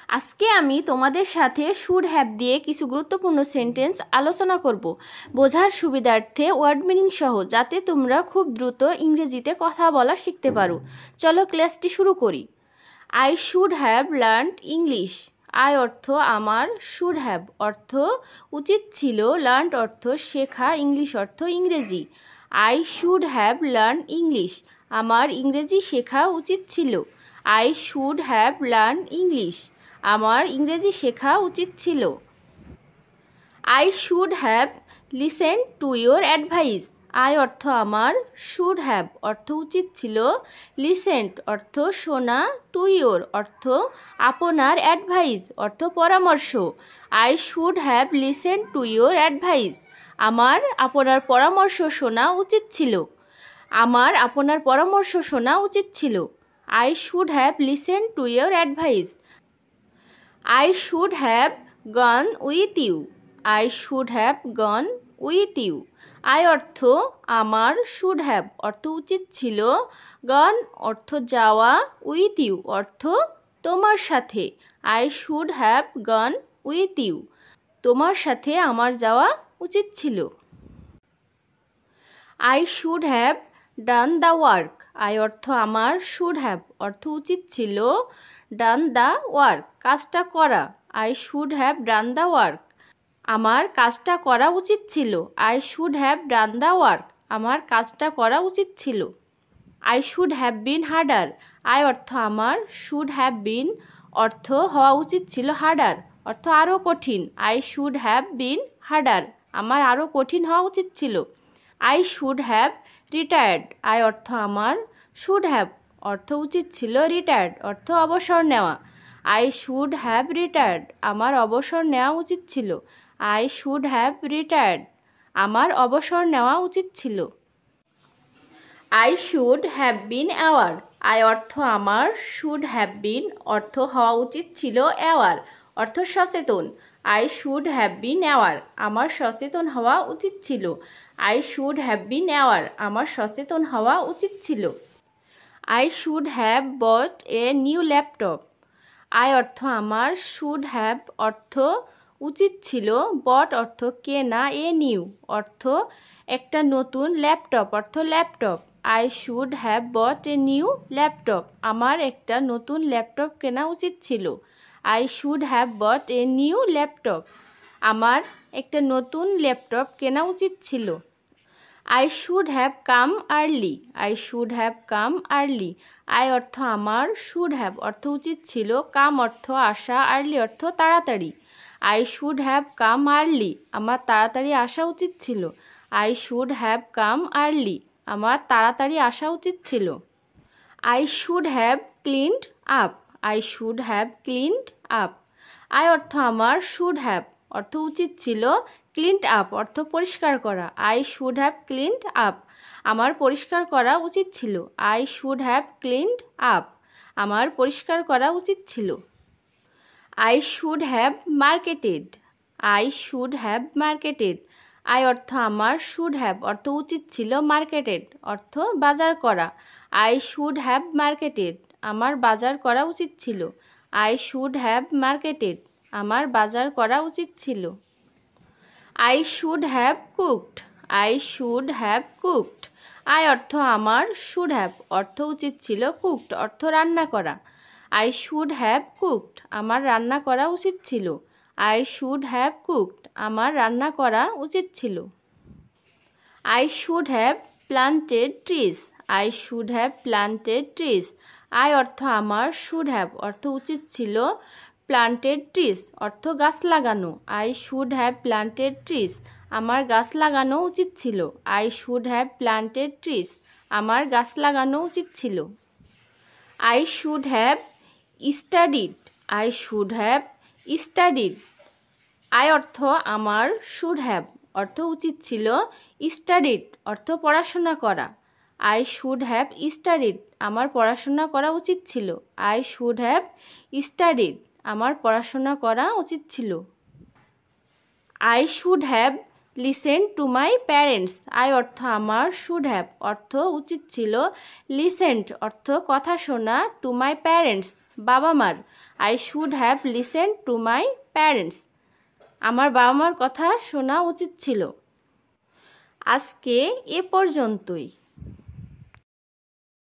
আজকে আমি তোমাদের সাথে শুড হ্যাভ দিয়ে কিছু গুরুত্বপূর্ণ সেন্টেন্স আলোচনা করব বোঝার সুবিধার্থে ওয়ার্ড মিনিং সহ, যাতে তোমরা খুব দ্রুত ইংরেজিতে কথা বলা শিখতে পারো। চলো ক্লাসটি শুরু করি। I should have learned English. I অর্থ আমার, শুড হ্যাভ অর্থ উচিত ছিল, লার্নড অর্থ শেখা, ইংলিশ অর্থ ইংরেজি। I should have learn English, আমার ইংরেজি শেখা উচিত ছিল। I should have learn English, আমার ইংরেজি শেখা উচিত ছিল। I should have listen to your advice. I অর্থ আমার, শুড হ্যাভ অর্থ উচিত ছিল, লিসেন্ট অর্থ শোনা, টু ইয়োর অর্থ আপনার, অ্যাডভাইস অর্থ পরামর্শ। I should have listen to your advice, আমার আপনার পরামর্শ শোনা উচিত ছিল। আমার আপনার পরামর্শ শোনা উচিত ছিল। I should have listen to your advice. I should have gone with you. I should have gone with you. I অর্থ আমার, should have অর্থ উচিত ছিল, gone অর্থ যাওয়া, with you অর্থ তোমার সাথে। I should have gone with you. তোমার সাথে আমার যাওয়া উচিত ছিল। I should have done the work. I অর্থ আমার, should have অর্থ উচিত ছিল, ডান দ্য ওয়ার্ক কাজটা করা। I should have done the work, আমার কাজটা করা উচিত ছিল। I should have done the work, আমার কাজটা করা উচিত ছিল। I should have been harder. I অর্থ আমার, শুড হ্যাভ বিন অর্থ হওয়া উচিত ছিল, হার্ডার অর্থ আরও কঠিন। I should have been harder, আমার আরও কঠিন হওয়া উচিত ছিল। I should have retired. I অর্থ আমার, শুড হ্যাভ অর্থ উচিত ছিল, রিটায়ার্ড অর্থ অবসর নেওয়া। আই শুড হ্যাভ রিটায়ার্ড, আমার অবসর নেওয়া উচিত ছিল। আই শুড হ্যাভ রিটায়ার্ড, আমার অবসর নেওয়া উচিত ছিল। I should have been aware. I অর্থ আমার, শুড হ্যাভ বিন অর্থ হওয়া উচিত ছিল, অ্যাওয়ার অর্থ সচেতন। I should have been aware, আমার সচেতন হওয়া উচিত ছিল। I should have been aware, আমার সচেতন হওয়া উচিত ছিল। I should have bought a new laptop. I অর্থ আমার, শুড হ্যাভ অর্থ উচিত ছিল, বট অর্থ কেনা, এ নিউ অর্থ একটা নতুন, ল্যাপটপ অর্থ laptop. I should have bought a new laptop, আমার একটা নতুন ল্যাপটপ কেনা উচিত ছিল। I should have bought a new laptop, আমার একটা নতুন ল্যাপটপ কেনা উচিত ছিল। I should have come early. I should have come early, I অর্থ আমার, শুড হ্যাভ অর্থ উচিত ছিল, কাম অর্থ আসা, আর্লি অর্থ তাড়াতাড়ি। I should have come early, আমার তাড়াতাড়ি আসা উচিত ছিল। I should have come early, আমার তাড়াতাড়ি আসা উচিত ছিল। I should have cleaned up. I should have cleaned up, I অর্থ আমার, শুড হ্যাভ অর্থ উচিত ছিল, ক্লিনড আপ অর্থ পরিষ্কার করা। I should have cleaned up, আমার পরিষ্কার করা উচিত ছিল। I should have cleaned up, আমার পরিষ্কার করা উচিত ছিল। I should have marketed. I should have marketed, I অর্থ আমার, শুড হ্যাভ অর্থ উচিত ছিল, মার্কেটেড অর্থ বাজার করা। আই শুড হ্যাভ মার্কেটেড, আমার বাজার করা উচিত ছিল। আই শুড হ্যাভ মার্কেটেড, আমার বাজার করা উচিত ছিল। I should have cooked. I should have cooked, I অর্থ আমার, শুড হ্যাভ অর্থ উচিত ছিল, কুকড অর্থ রান্না করা। আই শুড হ্যাভ কুকড, আমার রান্না করা উচিত ছিল। আই শুড হ্যাভ কুকড, আমার রান্না করা উচিত ছিল। I should have planted trees. I should have planted trees, I অর্থ আমার, শুড হ্যাভ অর্থ উচিত ছিল, প্লান্টেড ট্রিজ অর্থ গাছ লাগানো। I should have planted trees, আমার গাছ লাগানো উচিত ছিল। I should have planted trees, আমার গাছ লাগানো উচিত ছিল। I should have studied. I should have studied, I অর্থ আমার, শুড হ্যাভ অর্থ উচিত ছিল, স্টাডিড অর্থ পড়াশোনা করা। আই শুড হ্যাভ স্টাডিড, আমার পড়াশোনা করা উচিত ছিল। আই শুড হ্যাভ স্টাডিড, আমার পড়াশোনা করা উচিত ছিল। I should have listen to my parents. I অর্থ আমার, শুড হ্যাভ অর্থ উচিত ছিল, লিসেন্ট অর্থ কথা শোনা, টু মাই প্যারেন্টস বাবা মার। I should have listen to my parents. আমার বাবা মার কথা শোনা উচিত ছিল। আজকে এ পর্যন্তই।